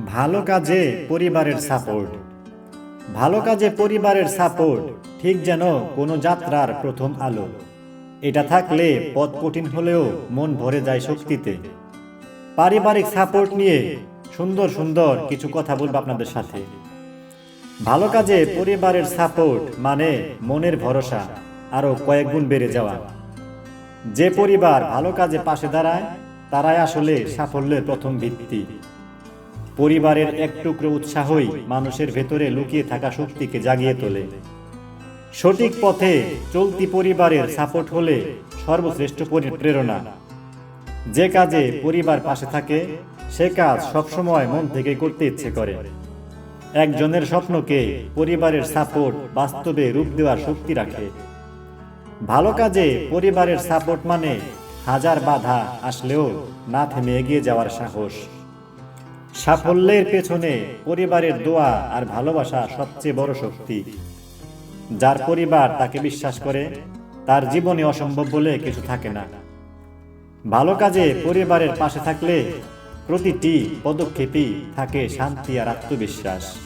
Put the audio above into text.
ভালো কাজে পরিবারের সাপোর্ট। ভালো কাজে পরিবারের সাপোর্ট ঠিক যেন কোনো যাত্রার প্রথম আলো। এটা থাকলে পথ কঠিন হলেও মন ভরে যায় শক্তিতে। পারিবারিক সাপোর্ট নিয়ে সুন্দর সুন্দর কিছু কথা বলবো আপনাদের সাথে। ভালো কাজে পরিবারের সাপোর্ট মানে মনের ভরসা আরো কয়েক গুণ বেড়ে যাওয়া। যে পরিবার ভালো কাজে পাশে দাঁড়ায় তারাই আসলে সাফল্যের প্রথম ভিত্তি। পরিবারের এক টুকরো উৎসাহই মানুষের ভেতরে লুকিয়ে থাকা শক্তিকে জাগিয়ে তোলে। সঠিক পথে চলতি পরিবারের সাপোর্ট হলে সর্বশ্রেষ্ঠ প্রেরণা। যে কাজে পরিবার পাশে থাকে সে কাজ সবসময় মন থেকে করতে ইচ্ছে করে। একজনের স্বপ্নকে পরিবারের সাপোর্ট বাস্তবে রূপ দেওয়ার শক্তি রাখে। ভালো কাজে পরিবারের সাপোর্ট মানে হাজার বাধা আসলেও না থেমে এগিয়ে যাওয়ার সাহস। সাফল্যের পেছনে পরিবারের দোয়া আর ভালোবাসা সবচেয়ে বড় শক্তি। যার পরিবার তাকে বিশ্বাস করে তার জীবনে অসম্ভব বলে কিছু থাকে না। ভালো কাজে পরিবারের পাশে থাকলে প্রতিটি পদক্ষেপই থাকে শান্তি আর আত্মবিশ্বাস।